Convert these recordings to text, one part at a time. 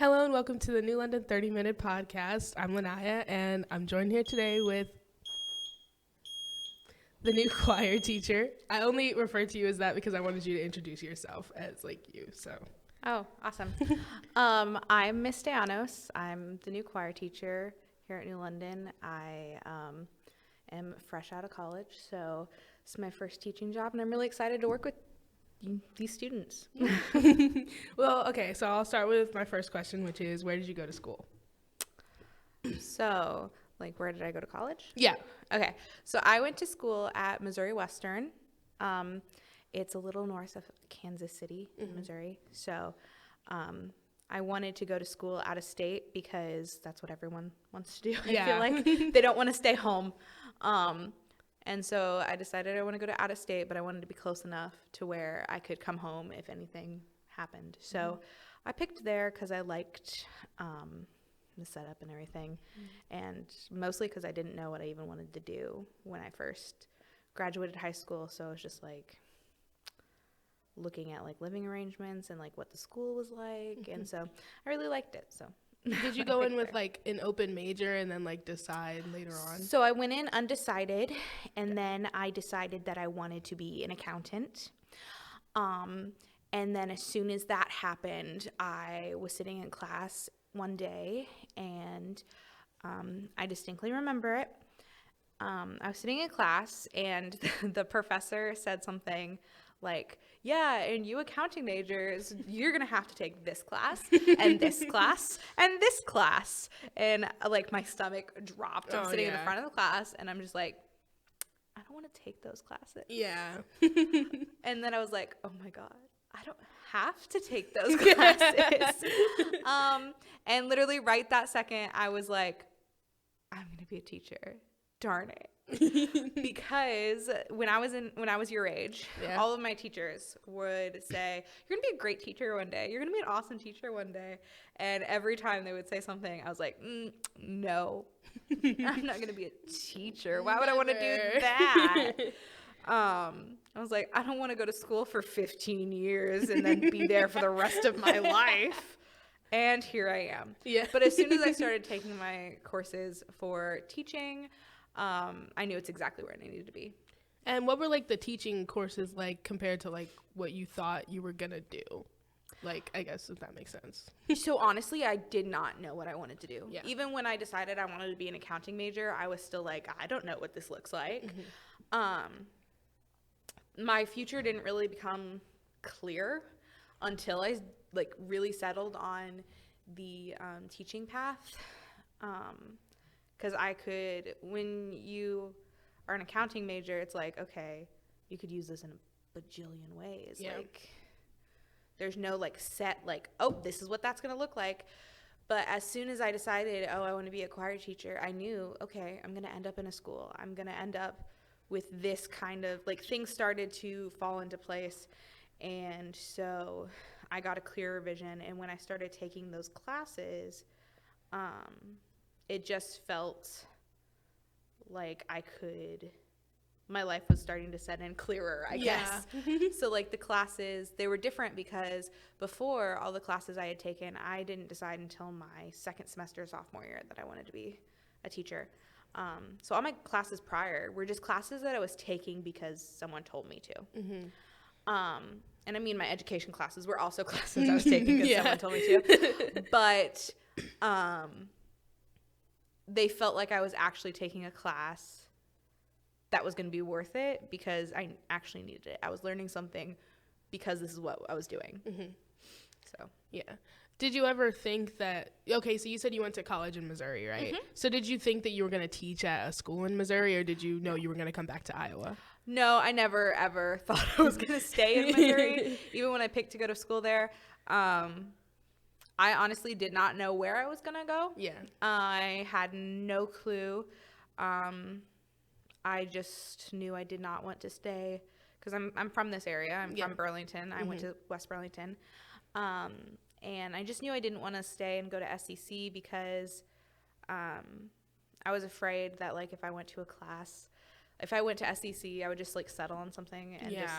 Hello and welcome to the New London 30-Minute Podcast. I'm Lanaya and I'm joined here today with the new choir teacher. I only refer to you as that because I wanted you to introduce yourself as you, so. Oh, awesome. I'm Miss Danos. I'm the new choir teacher here at New London. I am fresh out of college, so this is my first teaching job, and I'm really excited to work with these students. Well, okay, so I'll start with my first question, which is, where did you go to school? So, where did I go to college? Yeah. Okay, so I went to school at Missouri Western. It's a little north of Kansas City, Missouri. So I wanted to go to school out of state because that's what everyone wants to do. I feel like they don't want to stay home. And so I decided I want to go to out of state, but I wanted to be close enough to where I could come home if anything happened. So I picked there because I liked the setup and everything, and mostly because I didn't know what I even wanted to do when I first graduated high school. So I was just looking at living arrangements and what the school was like, and so I really liked it. So did you go in with an open major and then decide later on? So I went in undecided, and then I decided that I wanted to be an accountant. And then as soon as that happened, I was sitting in class one day, and I distinctly remember it. I was sitting in class, and the professor said something like, yeah, and you accounting majors, you're going to have to take this class and this class and this class. And my stomach dropped. I'm sitting in the front of the class, and I'm just like, I don't want to take those classes. Yeah. And then I was like, oh my God, I don't have to take those classes. And literally right that second, I was like, I'm going to be a teacher. Darn it. Because when I was your age, all of my teachers would say, you're gonna be a great teacher one day, you're gonna be an awesome teacher one day, and every time they would say something, I was like, no, I'm not gonna be a teacher. Why would I want to do that? I was like, I don't want to go to school for 15 years and then be there for the rest of my life. And here I am. Yeah. But as soon as I started taking my courses for teaching, I knew it's exactly where I needed to be. And what were the teaching courses compared to what you thought you were gonna do? I guess if that makes sense. So honestly, I did not know what I wanted to do. Yeah. Even when I decided I wanted to be an accounting major, I was still I don't know what this looks like. My future didn't really become clear until I really settled on the teaching path. Because when you are an accounting major, it's okay, you could use this in a bajillion ways. Yeah. There's no set, oh, this is what that's going to look like. But as soon as I decided, oh, I want to be a choir teacher, I knew, okay, I'm going to end up in a school. I'm going to end up with this kind of, things started to fall into place. And so I got a clearer vision. And when I started taking those classes, it just felt like my life was starting to set in clearer, I guess. So the classes, they were different because before, all the classes I had taken, I didn't decide until my second semester sophomore year that I wanted to be a teacher. So all my classes prior were just classes that I was taking because someone told me to. And I mean, my education classes were also classes I was taking because someone told me to. But they felt like I was actually taking a class that was going to be worth it because I actually needed it. I was learning something because this is what I was doing. So, yeah. Did you ever think that, okay, so you said you went to college in Missouri, right? So did you think that you were going to teach at a school in Missouri, or did you know you were going to come back to Iowa? No, I never, ever thought I was going to stay in Missouri, even when I picked to go to school there. I honestly did not know where I was going to go. Yeah. I had no clue. I just knew I did not want to stay because I'm from this area. I'm from Burlington. I went to West Burlington. And I just knew I didn't want to stay and go to SEC because I was afraid that if I went to a class, if I went to SEC, I would just settle on something and just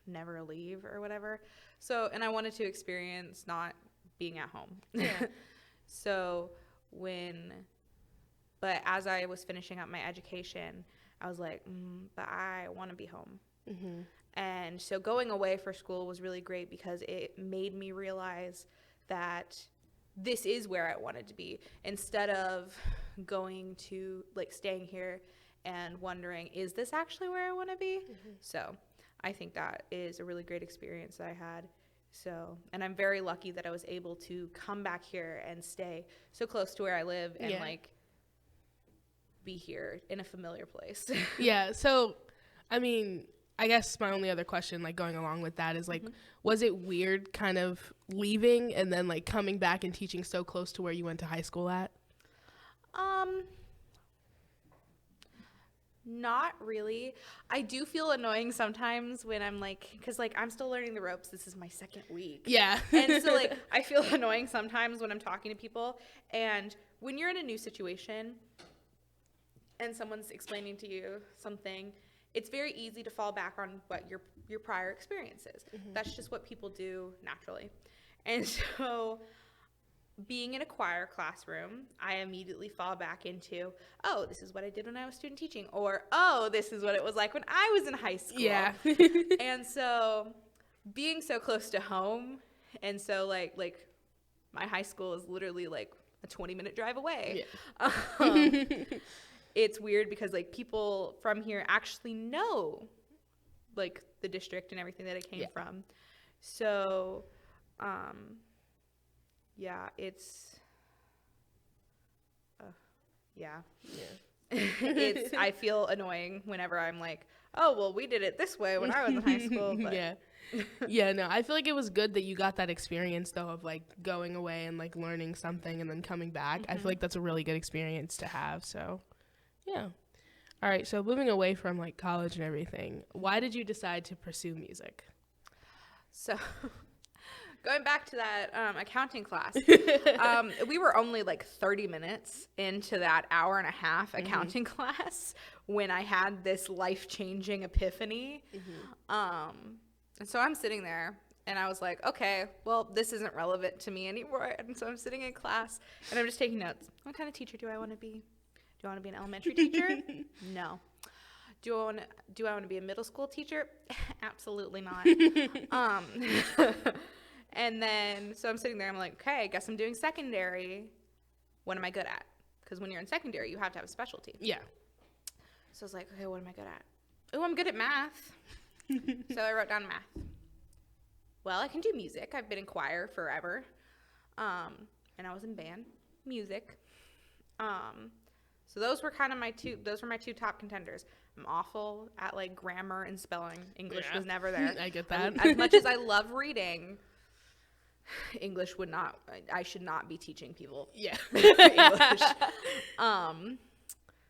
never leave or whatever. So, and I wanted to experience not being at home. Yeah. So but as I was finishing up my education, I was like, but I want to be home. Mm-hmm. And so going away for school was really great because it made me realize that this is where I wanted to be, instead of going to like staying here and wondering, is this actually where I want to be? Mm-hmm. So I think that is a really great experience that I had. So, and I'm very lucky that I was able to come back here and stay so close to where I live and like be here in a familiar place. Yeah. So, I mean, I guess my only other question, like going along with that, is like, was it weird kind of leaving and then like coming back and teaching so close to where you went to high school at? Not really. I do feel annoying sometimes when I'm like, because like I'm still learning the ropes. This is my second week. Yeah. And so like I feel annoying sometimes when I'm talking to people. And when you're in a new situation and someone's explaining to you something, it's very easy to fall back on what your prior experience is. Mm-hmm. That's just what people do naturally. And so being in a choir classroom, I immediately fall back into, oh, this is what I did when I was student teaching, or, oh, this is what it was like when I was in high school. Yeah. And so being so close to home, and so like my high school is literally like a 20-minute drive away. Yeah. It's weird because like people from here actually know like the district and everything that I came from. So, yeah, it's, it's, I feel annoying whenever I'm like, oh, well, we did it this way when I was in high school. But. Yeah, no, I feel like it was good that you got that experience, though, of, like, going away and, like, learning something and then coming back. Mm-hmm. I feel like that's a really good experience to have, so, yeah. All right, so moving away from, like, college and everything, why did you decide to pursue music? So... Going back to that accounting class, we were only like 30 minutes into that hour and a half accounting class when I had this life-changing epiphany. And so I'm sitting there and I was like, okay, well, this isn't relevant to me anymore. And so I'm sitting in class and I'm just taking notes. What kind of teacher do I want to be? Do I want to be an elementary teacher? No. Do I want to be a middle school teacher? Absolutely not. And then, so I'm sitting there, I'm like, okay, I guess I'm doing secondary. What am I good at? Because when you're in secondary, you have to have a specialty. Yeah. So I was like, okay, what am I good at? Oh, I'm good at math. So I wrote down math. Well, I can do music. I've been in choir forever. And I was in band, music. So those were kind of my two top contenders. I'm awful at like grammar and spelling. English was never there. I get that. As much as I love reading, English I should not be teaching people English.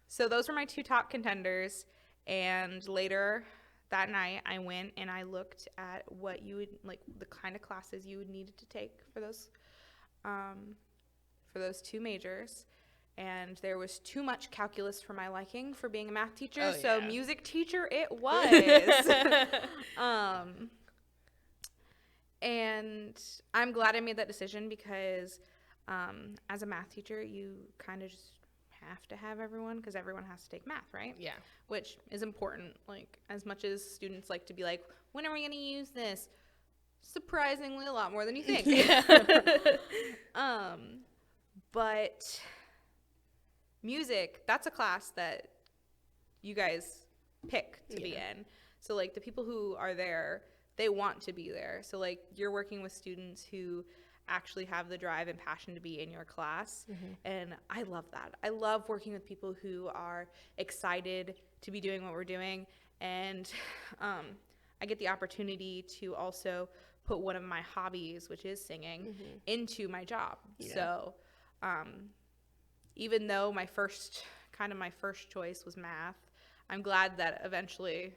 So those were my two top contenders. And later that night I went and I looked at what you would like, the kind of classes you would need to take for those two majors. And there was too much calculus for my liking for being a math teacher. So music teacher it was. And I'm glad I made that decision because as a math teacher, you kind of just have to have everyone because everyone has to take math, right? Yeah. Which is important. Like, as much as students like to be like, when are we going to use this? Surprisingly, a lot more than you think. But music, that's a class that you guys pick to be in. So, like, the people who are there, they want to be there. So, like, you're working with students who actually have the drive and passion to be in your class. And I love that. I love working with people who are excited to be doing what we're doing. And I get the opportunity to also put one of my hobbies, which is singing, into my job. So even though my first choice was math, I'm glad that eventually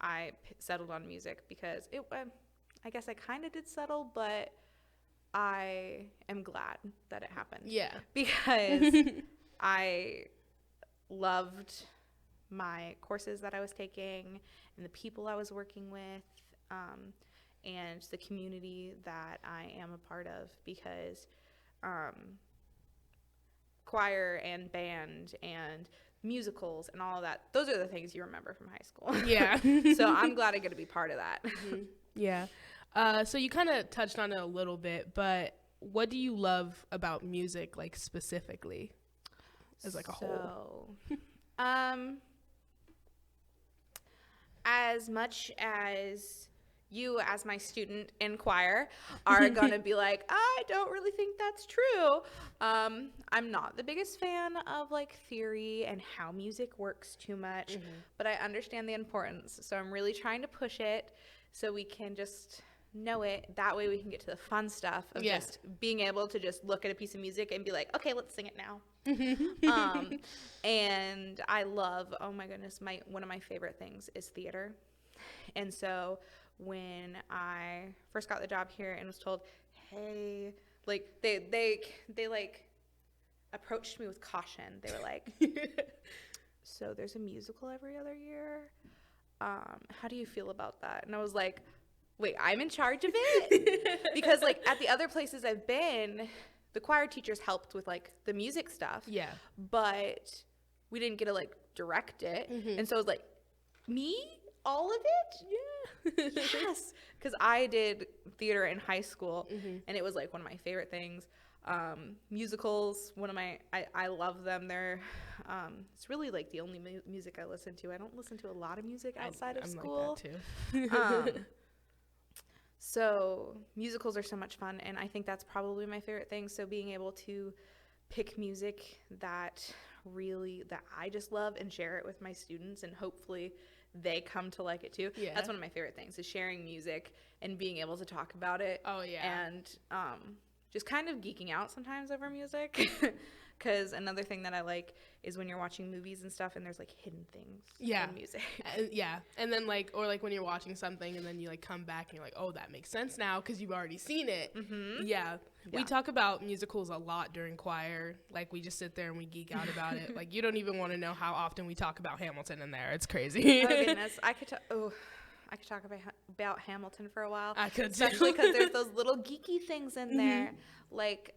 I settled on music because I guess I kind of did settle, but I am glad that it happened. Yeah. Because I loved my courses that I was taking and the people I was working with. and the community that I am a part of, because choir and band and musicals and all of that, those are the things you remember from high school. Yeah. So I'm glad I get to be part of that. Yeah. So you kind of touched on it a little bit, but what do you love about music, like specifically, as like a whole? As much as you, as my student in choir, are gonna be like, I don't really think that's true. I'm not the biggest fan of like theory and how music works too much, but I understand the importance. So I'm really trying to push it so we can just know it. That way we can get to the fun stuff of just being able to just look at a piece of music and be like, okay, let's sing it now. And I love, oh my goodness, one of my favorite things is theater. And so when I first got the job here and was told, hey, like they like approached me with caution. They were like, so there's a musical every other year. How do you feel about that? And I was like, wait, I'm in charge of it? Because like at the other places I've been, the choir teachers helped with like the music stuff. Yeah. But we didn't get to like direct it. And so it was like, me? All of it? Yeah. Yes. Because I did theater in high school, and it was like one of my favorite things. Musicals, I love them. They're, it's really like the only music I listen to. I don't listen to a lot of music outside of school. I'm like that too. So musicals are so much fun, and I think that's probably my favorite thing. So being able to pick music that I just love and share it with my students, and hopefully they come to like it too. Yeah. That's one of my favorite things, is sharing music and being able to talk about it. Oh yeah. And just kind of geeking out sometimes over music. Because another thing that I like is when you're watching movies and stuff and there's like hidden things in music. Yeah. And then like, or like when you're watching something and then you like come back and you're like, oh, that makes sense now because you've already seen it. Yeah. We talk about musicals a lot during choir. Like we just sit there and we geek out about it. Like you don't even want to know how often we talk about Hamilton in there. It's crazy. Oh goodness. I could talk about Hamilton for a while. I could especially because there's those little geeky things in there. Like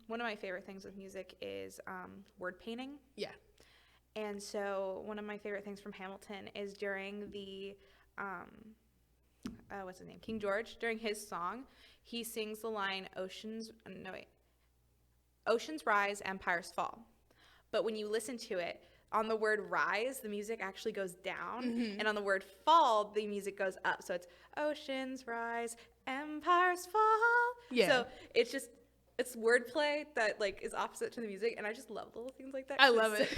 one of my favorite things with music is word painting. Yeah. And so one of my favorite things from Hamilton is during the what's his name? King George, during his song, he sings the line Oceans rise, empires fall. But when you listen to it, on the word rise, the music actually goes down, and on the word fall, the music goes up. So it's oceans rise, empires fall. Yeah. So it's wordplay that like is opposite to the music, and I just love little things like that. I love it.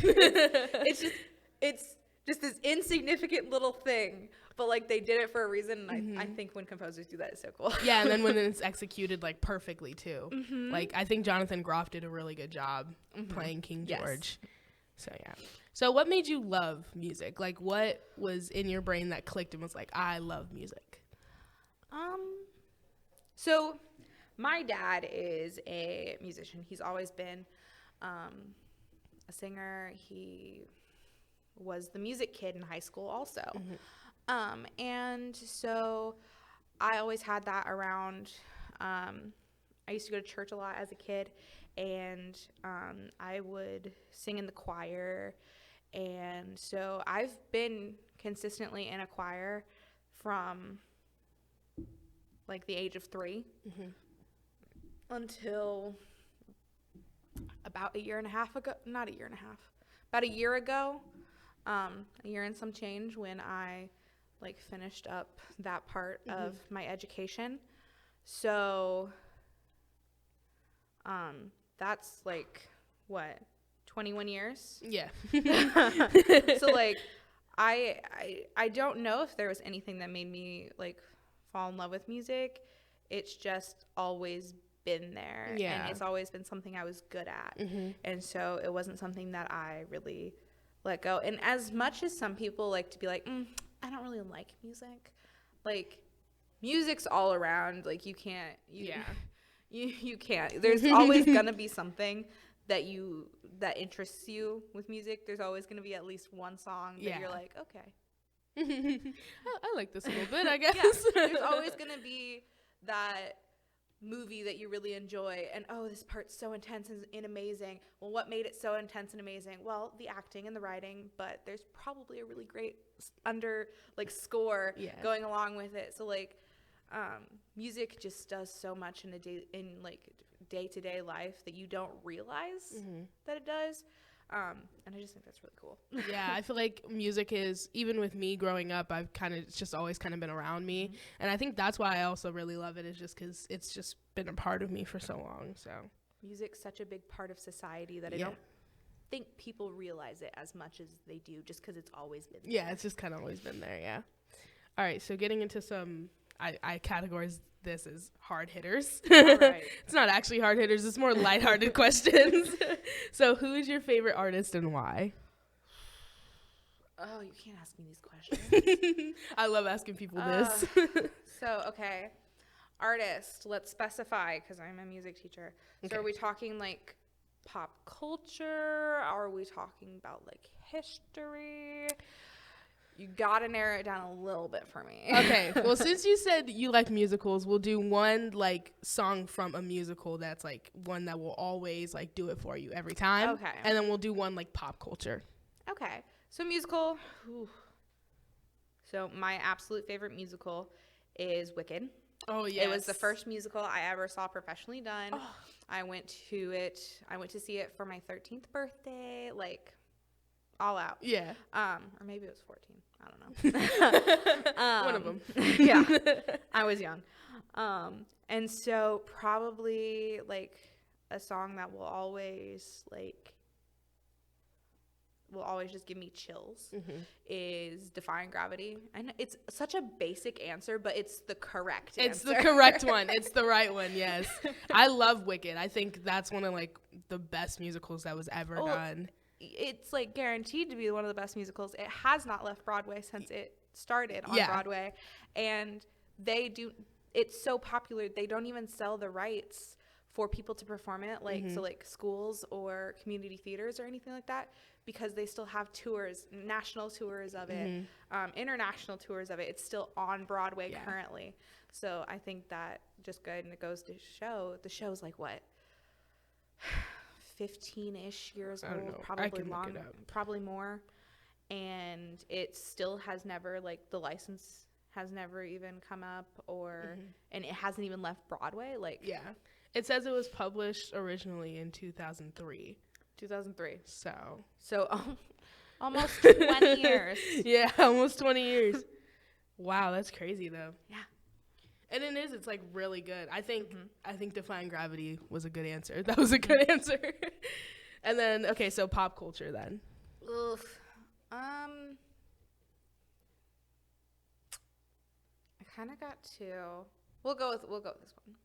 It's just this insignificant little thing, but like they did it for a reason, and I think when composers do that, it's so cool. Yeah, and then when it's executed like perfectly too. Like I think Jonathan Groff did a really good job playing King George. So yeah. So what made you love music? Like what was in your brain that clicked and was like, I love music? So my dad is a musician. He's always been a singer. He was the music kid in high school also. And so I always had that around. I used to go to church a lot as a kid, and I would sing in the choir. And so I've been consistently in a choir from like the age of 3 until about a year and a half ago. Not a year and a half. About a year ago, a year and some change, when I like finished up that part of my education. So that's like what, 21 years? Yeah. So like I don't know if there was anything that made me like fall in love with music. It's just always been there. Yeah. And it's always been something I was good at. And so it wasn't something that I really let go. And as much as some people like to be like, I don't really like music, like music's all around. Like you can't you can't. There's always gonna be something that interests you with music. There's always gonna be at least one song that you're like, okay, I like this a little bit, I guess. Yeah, there's always going to be that movie that you really enjoy, and oh, this part's so intense and amazing. Well, what made it so intense and amazing? Well, the acting and the writing, but there's probably a really great score going along with it. So like music just does so much in day-to-day life that you don't realize that it does. And I just think that's really cool. Yeah, I feel like music is, even with me growing up, it's just always kind of been around me. And I think that's why I also really love it, is just because it's just been a part of me for so long. So music's such a big part of society that I don't think people realize it as much as they do, just because it's always been there. Yeah, it's just kind of always been there, yeah. All right, so getting into some, I categorize this as hard hitters. All right. It's not actually hard hitters, it's more lighthearted questions. So who is your favorite artist and why? Oh, you can't ask me these questions. I love asking people this. So, okay. Artist, let's specify, because I'm a music teacher. So are we talking like pop culture? Are we talking about like history? You gotta narrow it down a little bit for me. Okay. Well, since you said you like musicals, we'll do one like song from a musical that's like one that will always like do it for you every time. Okay. And then we'll do one like pop culture. Okay. So musical. Whew. So my absolute favorite musical is Wicked. Oh yeah. It was the first musical I ever saw professionally done. Oh. I went to see it for my 13th birthday, like all out. Yeah. Or maybe it was 14. I don't know. One of them. Yeah. I was young. And so probably like a song that will always just give me chills is Defying Gravity. And it's such a basic answer, but it's the correct answer. It's the correct one. It's the right one, yes. I love Wicked. I think that's one of like the best musicals that was ever done. It's like guaranteed to be one of the best musicals. It has not left Broadway since it started on Broadway. And it's so popular, they don't even sell the rights for people to perform it, so like schools or community theaters or anything like that, because they still have tours, national tours of it, international tours of it. It's still on Broadway currently. So I think that just good, and it goes to show, the show's like what, 15-ish years old, probably longer, probably more, and it still has never, like, the license has never even come up, or and it hasn't even left Broadway. Like, it says it was published originally in 2003. So almost 20 years. Yeah, almost 20 years. Wow, that's crazy though. Yeah. And it's like really good. I think Defying Gravity was a good answer. That was a good answer. And then so pop culture then. Oof. I kind of got two. We'll go with this one.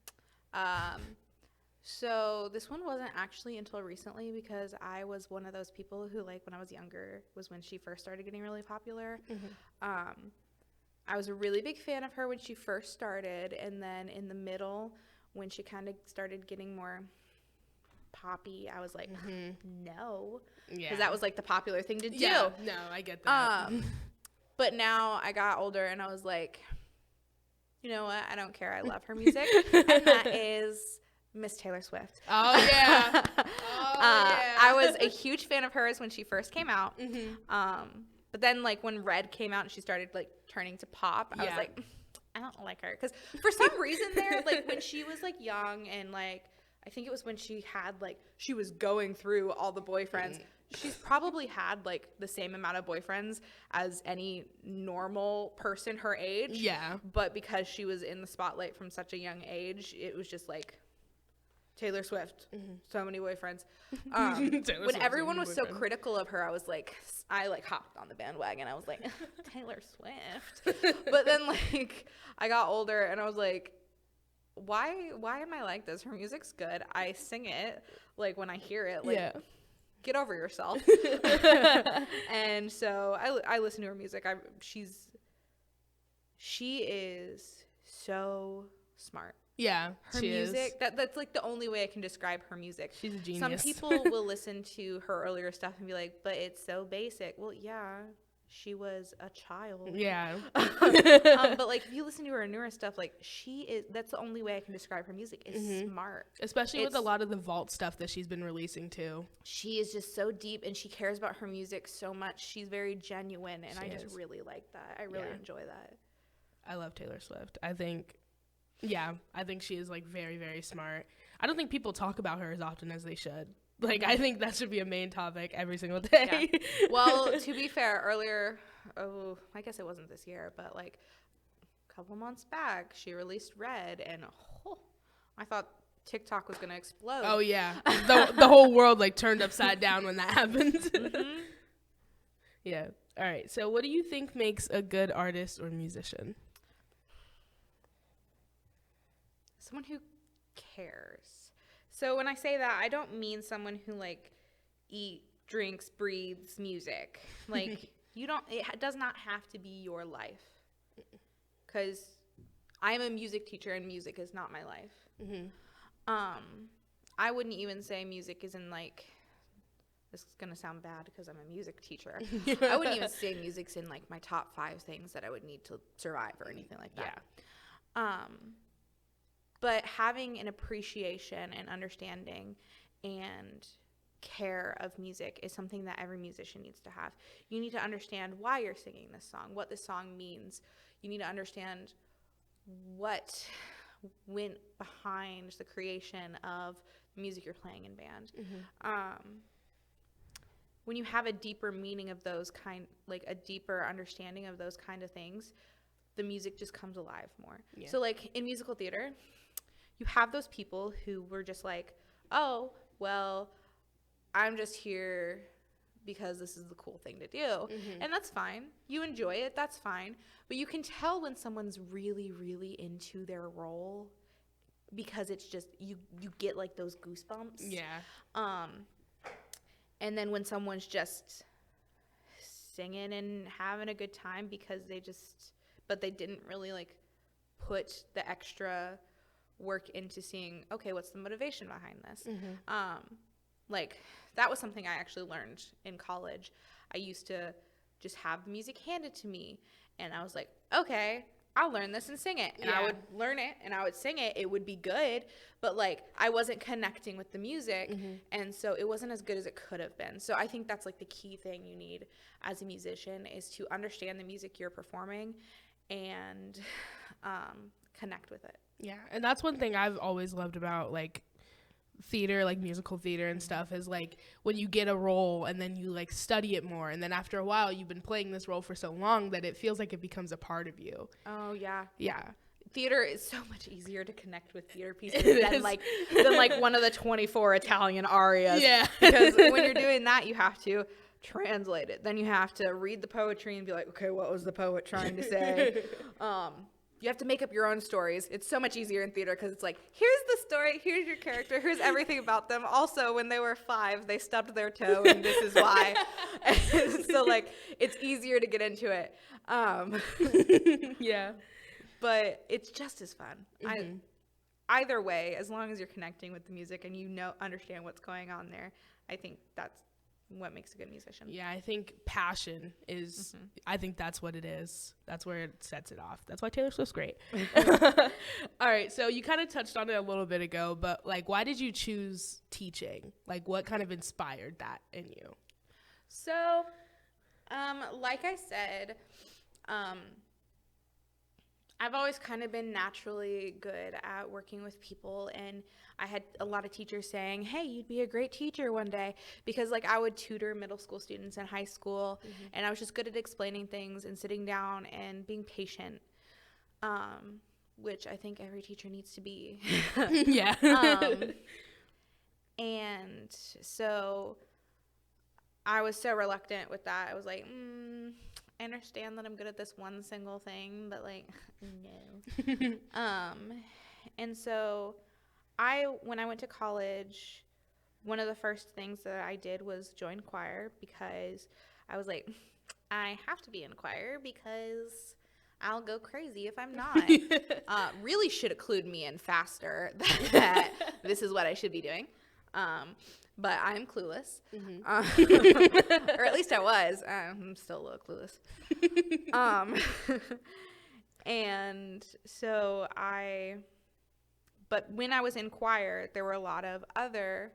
So this one wasn't actually until recently, because I was one of those people who, like, when I was younger was when she first started getting really popular. I was a really big fan of her when she first started, and then in the middle, when she kind of started getting more poppy, I was like, no, because that was like the popular thing to do. Yeah, no, I get that. But now I got older, and I was like, you know what? I don't care. I love her music, and that is Miss Taylor Swift. Oh yeah. I was a huge fan of hers when she first came out. But then, like, when Red came out and she started, like, turning to pop, I was like, I don't like her. Because for some reason there, like, when she was, like, young and, like, I think it was when she had, like, she was going through all the boyfriends. She's probably had, like, the same amount of boyfriends as any normal person her age. Yeah. But because she was in the spotlight from such a young age, it was just, like, Taylor Swift, so many boyfriends. When everyone was so critical of her, I was like, I hopped on the bandwagon. I was like, Taylor Swift. But then, like, I got older and I was like, why am I like this? Her music's good. I sing it, like, when I hear it. Like, get over yourself. And so I listen to her music. She is so smart. Yeah, her music, that's like the only way I can describe her music. She's a genius. Some people will listen to her earlier stuff and be like, but it's so basic. Well, yeah, she was a child. Yeah. But like if you listen to her newer stuff, like that's the only way I can describe her music is smart. Especially with a lot of the vault stuff that she's been releasing too. She is just so deep and she cares about her music so much. She's very genuine and I just really like that. I really enjoy that. I love Taylor Swift. I think she is like very, very smart. I don't think people talk about her as often as they should. Like, I think that should be a main topic every single day. Yeah. Well, to be fair, earlier, I guess it wasn't this year, but like a couple months back, she released Red, and I thought TikTok was going to explode. Oh, yeah. The whole world, like, turned upside down when that happened. Yeah. All right. So what do you think makes a good artist or musician? Someone who cares. So when I say that, I don't mean someone who like drinks, breathes music. Like it does not have to be your life. Because I am a music teacher and music is not my life. I wouldn't even say music is in like, this is going to sound bad because I'm a music teacher. I wouldn't even say music's in like my top 5 things that I would need to survive or anything like that. Yeah. But having an appreciation and understanding and care of music is something that every musician needs to have. You need to understand why you're singing this song, what this song means. You need to understand what went behind the creation of the music you're playing in band. When you have a deeper meaning of those a deeper understanding of those kind of things, the music just comes alive more. Yeah. So like in musical theater, you have those people who were just like, oh, well, I'm just here because this is the cool thing to do. And that's fine. You enjoy it. That's fine. But you can tell when someone's really, really into their role because it's just, you get like those goosebumps. Yeah. And then when someone's just singing and having a good time because but they didn't really like put the extra work into seeing, okay, what's the motivation behind this? Like that was something I actually learned in college. I used to just have the music handed to me and I was like, okay, I'll learn this and sing it. And I would learn it and I would sing it. It would be good, but like I wasn't connecting with the music. And so it wasn't as good as it could have been. So I think that's like the key thing you need as a musician is to understand the music you're performing and connect with it. Yeah, and that's one thing I've always loved about like theater, like musical theater and stuff, is like when you get a role and then you like study it more, and then after a while you've been playing this role for so long that it feels like it becomes a part of you. Oh yeah. Yeah. Theater is so much easier to connect with theater pieces than like one of the 24 Italian arias. Yeah. Because when you're doing that, you have to translate it. Then you have to read the poetry and be like, okay, what was the poet trying to say? You have to make up your own stories. It's so much easier in theater because it's like, here's the story, here's your character, here's everything about them. Also, when they were 5, they stubbed their toe, and this is why. And so, like, it's easier to get into it. Yeah. But it's just as fun. Either way, as long as you're connecting with the music and you understand what's going on there, I think that's what makes a good musician. Yeah, I think passion is, I think that's what it is. That's where it sets it off. That's why Taylor Swift's great. All right, so you kind of touched on it a little bit ago, but like, why did you choose teaching? Like, what kind of inspired that in you? So, like I said, I've always kind of been naturally good at working with people, and I had a lot of teachers saying, hey, you'd be a great teacher one day, because like I would tutor middle school students in high school, and I was just good at explaining things and sitting down and being patient, which I think every teacher needs to be. Yeah. And so I was so reluctant with that. I was like, I understand that I'm good at this one single thing, but like, no. And so when I went to college, one of the first things that I did was join choir, because I was like, I have to be in choir because I'll go crazy if I'm not. Really should have clued me in faster that this is what I should be doing. But I'm clueless. Or at least I was. I'm still a little clueless. And so but when I was in choir, there were a lot of other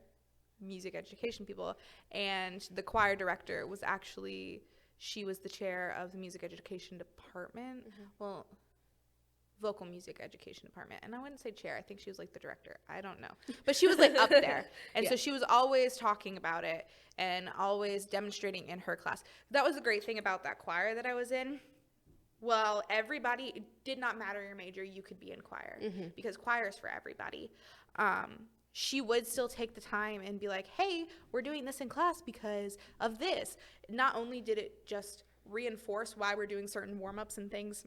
music education people, and the choir director was actually, she was the chair of the music education department. Well, vocal music education department. And I wouldn't say chair. I think she was like the director. I don't know. But she was like up there. And so she was always talking about it and always demonstrating in her class. That was the great thing about that choir that I was in. Well, everybody, it did not matter your major, you could be in choir because choir is for everybody. She would still take the time and be like, hey, we're doing this in class because of this. Not only did it just reinforce why we're doing certain warm-ups and things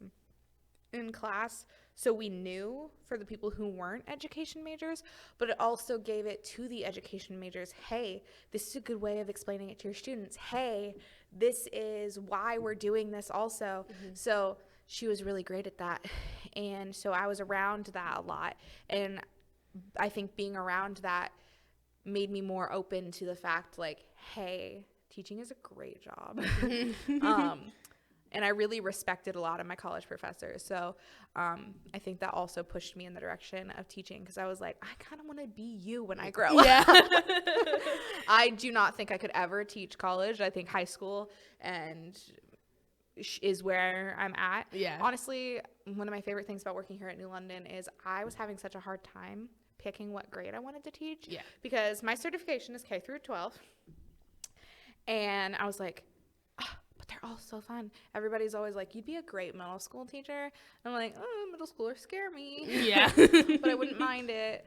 in class, so we knew for the people who weren't education majors, but it also gave it to the education majors. Hey, this is a good way of explaining it to your students. Hey, this is why we're doing this also. So she was really great at that. And so I was around that a lot. And I think being around that made me more open to the fact, like, hey, teaching is a great job. And I really respected a lot of my college professors. So I think that also pushed me in the direction of teaching, because I was like, I kind of want to be you when I grow up. I do not think I could ever teach college. I think high school and is where I'm at. Honestly, one of my favorite things about working here at New London is I was having such a hard time picking what grade I wanted to teach. Because my certification is K through 12. And I was like, they're all so fun. Everybody's always like, you'd be a great middle school teacher. And I'm like, oh, middle schoolers scare me. But I wouldn't mind it.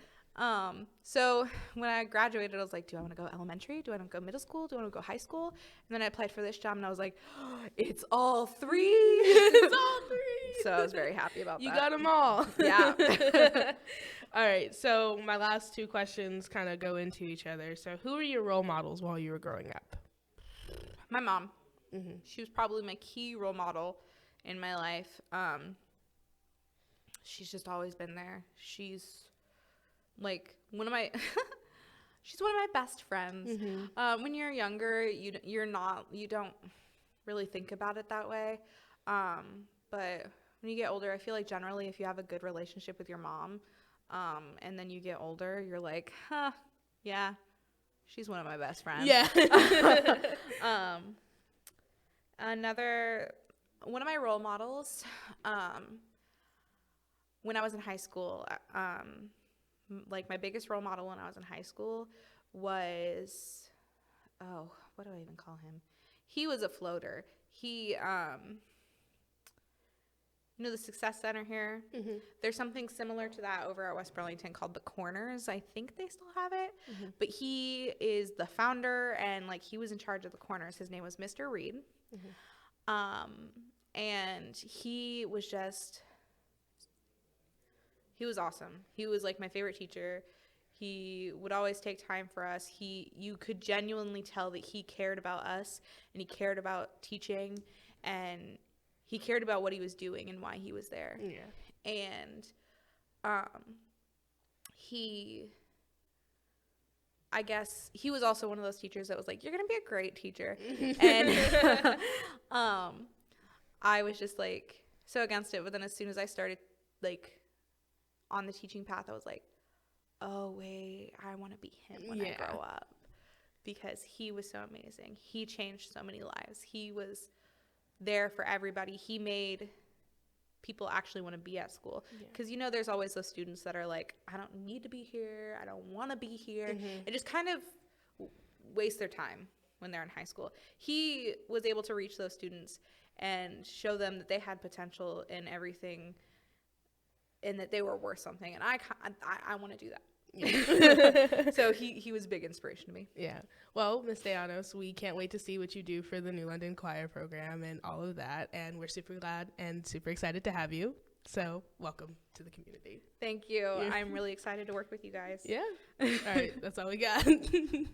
So when I graduated, I was like, do I want to go elementary? Do I want to go middle school? Do I want to go high school? And then I applied for this job, and I was like, oh, it's all three. It's all three. So I was very happy about that. You got them all. Yeah. All right. So my last two questions kind of go into each other. So who were your role models while you were growing up? My mom. She was probably my key role model in my life. She's just always been there. She's like one of my she's one of my best friends. When you're younger, you don't really think about it that way. But when you get older, I feel like generally if you have a good relationship with your mom, and then you get older, you're like, yeah, she's one of my best friends. Another one of my role models, when I was in high school, like my biggest role model when I was in high school was, what do I even call him? He was a floater. He, the Success Center here? There's something similar to that over at West Burlington called The Corners. I think they still have it. But he is the founder, and like he was in charge of The Corners. His name was Mr. Reed. And he was awesome. He was like my favorite teacher. He would always take time for us. You could genuinely tell that he cared about us, and he cared about teaching, and he cared about what he was doing and why he was there. And I guess he was also one of those teachers that was like, you're going to be a great teacher. And I was just like so against it. But then as soon as I started like on the teaching path, I was like, oh, wait, I want to be him when I grow up. Because he was so amazing. He changed so many lives. He was there for everybody. He made people actually want to be at school, because there's always those students that are like, I don't need to be here, I don't want to be here, and just kind of waste their time when they're in high school. He was able to reach those students and show them that they had potential in everything and that they were worth something, and I want to do that. So he was a big inspiration to me. Well, Miss Deanos, we can't wait to see what you do for the New London Choir program and all of that, and we're super glad and super excited to have you. So welcome to the community. Thank you. I'm really excited to work with you guys. All right, that's all we got. Bye.